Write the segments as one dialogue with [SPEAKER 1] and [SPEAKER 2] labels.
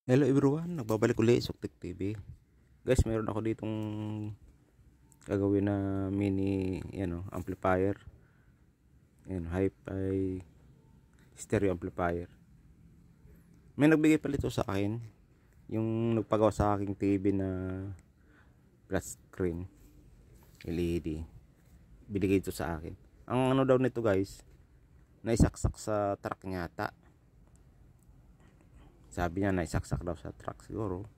[SPEAKER 1] Hello everyone, nagbabalik uli Suktik TV. Guys, meron ako ditong gagawin na mini amplifier. Hi-fi stereo amplifier. May nagbigay pala ito sa akin, yung nagpagawa sa aking TV na flat screen LED. Binigay ito sa akin. Ang ano daw nito guys, naisaksak sa truck niya ata. Sabi niya naisaksak daw sa truck siguro.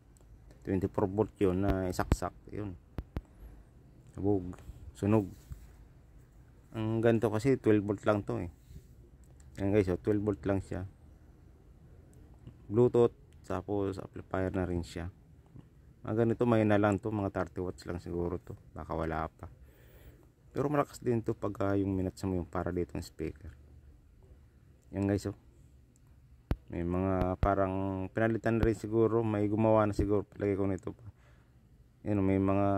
[SPEAKER 1] 24 volt yun na isaksak. Yun. Sabog. Sunog. Ang ganito kasi 12 volt lang to eh. Yan guys, 12 volt lang siya. Bluetooth. Tapos amplifier na rin siya. Mga ganito may na lang to. Mga 30 watts lang siguro to. Baka wala pa. Pero malakas din to pag yung minutes mo yung para dito ng speaker. Yan guys may mga parang pinalitan na rin siguro, may gumawa na siguro palagay ko nito pa. Yan, may mga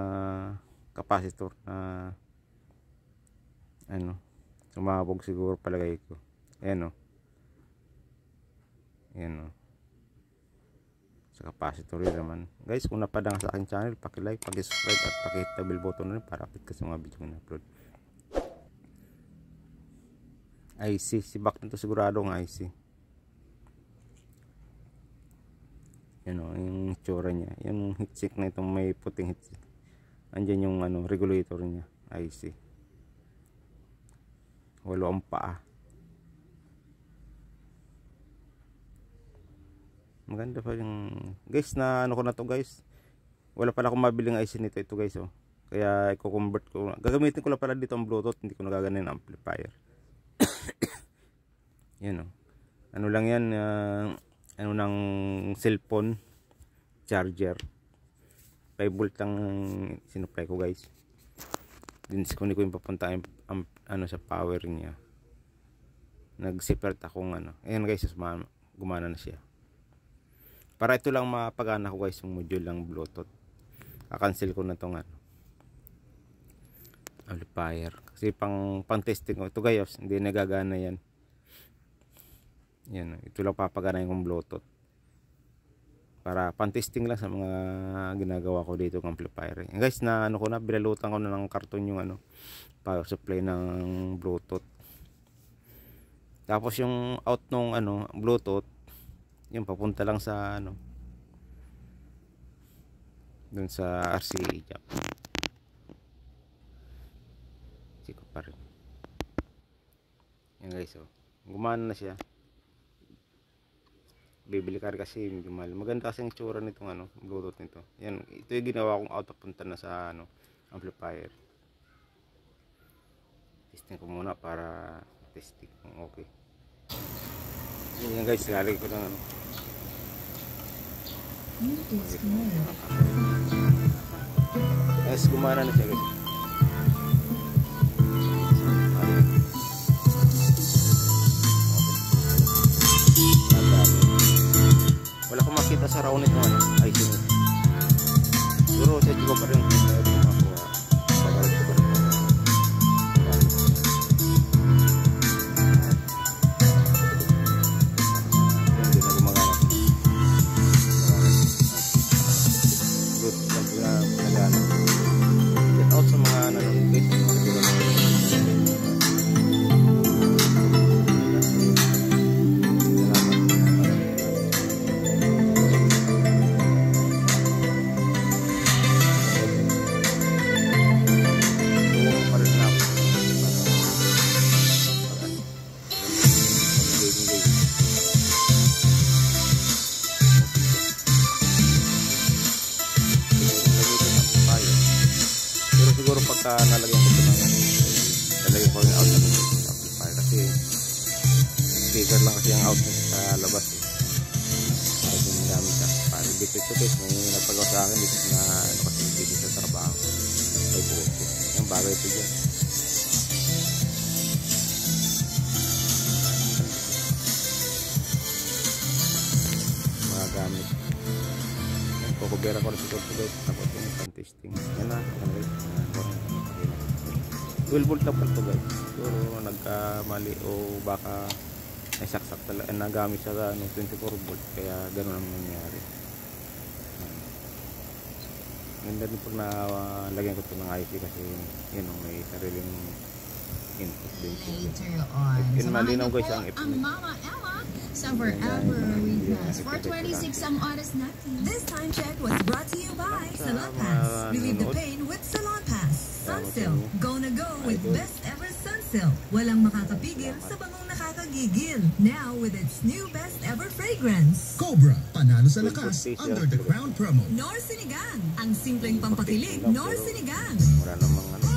[SPEAKER 1] capacitor na sumabog siguro palagay ko. Ayan yan sa capacitor rin naman guys. Kung napadang sa aking channel, paki-like, paki-subscribe at paki-hit the bell button na rin para update ka sa mga video ko na upload. IC, si back nito sigurado ng IC. Yung tsura niya, yung heatsink na itong may puting heatsink. Andyan yung regulator niya, IC. Walo ang paa. Maganda pa yung guys na ko na to guys. Wala pala akong mabiling IC nito ito guys Kaya i-convert ko. Gagamitin ko lang pala dito ang Bluetooth, hindi ko nagaganin ang amplifier. Yan ano lang yan, ng cellphone charger. 5 volt ang sinupply ko guys. Disconnect ko yung papunta sa power niya. Nag-separate akong ayan guys, gumana na siya. Para ito lang mapagana ko guys yung module ng Bluetooth. Cancel ko na tong amplifier kasi pang testing ko ito guys, hindi nagagana yan. Ito lang papagana yung Bluetooth. Para pan-testing lang sa mga ginagawa ko dito ng amplifier. Guys, na ko na, binalutan ko na ng karton yung power supply ng Bluetooth. Tapos yung out nung Bluetooth, yung papunta lang sa dun sa RCA jack. Siko pa rin. Yan guys, gumana na siya. Bibili ka rin kasi medyo mahal. Maganda kasi ang tsura nitong Bluetooth nito. Yan, ito yung ginawa kong out papunta na sa amplifier. Testing ko muna para testing kung okay. Yan guys, lalagay ko ng guys, gumana na siya guys. Wala akong makita sa round nito IC nito. Siguro set ko pa rin siguro pagka nalagyan ko ito nalagyan ko yung out ng amplifier kasi speaker lang kasi yung out sa labas para ginagamit siya para dito may nagpagawa sa akin dito na kasi dito sa trabaho ay buhok ko yung bagay ito dyan mga gamit kukubera ko rin siguro guys tapos yung pan-testing yan na 12 volt na po ito guys. Siguro nagkamali o baka naisaksak talaga nagamit sa 24 volt kaya ganoon ang nangyari. Ganda din pag nalagyan ko ito ng IP kasi yun o, may sariling input din siya.
[SPEAKER 2] Later on.
[SPEAKER 1] Yun malinaw
[SPEAKER 2] Samahan niyo
[SPEAKER 1] guys
[SPEAKER 2] po
[SPEAKER 1] ang F
[SPEAKER 2] ang Mama Ella sa Forever Weekends. 4:26 ang oras natin.
[SPEAKER 3] This time check was brought to you by Salon Pass. Relieve the pain with Salon Pass. Sunsilk. Go na go with best ever Sunsilk. Walang makakapigil sa bangong nakakagigil. Now with its new best ever fragrance.
[SPEAKER 4] Cobra, panalo sa lakas under the crown promo.
[SPEAKER 3] Nor Sinigang. Ang simpleng pampakilig Nor Sinigang.
[SPEAKER 1] Wala namang ano.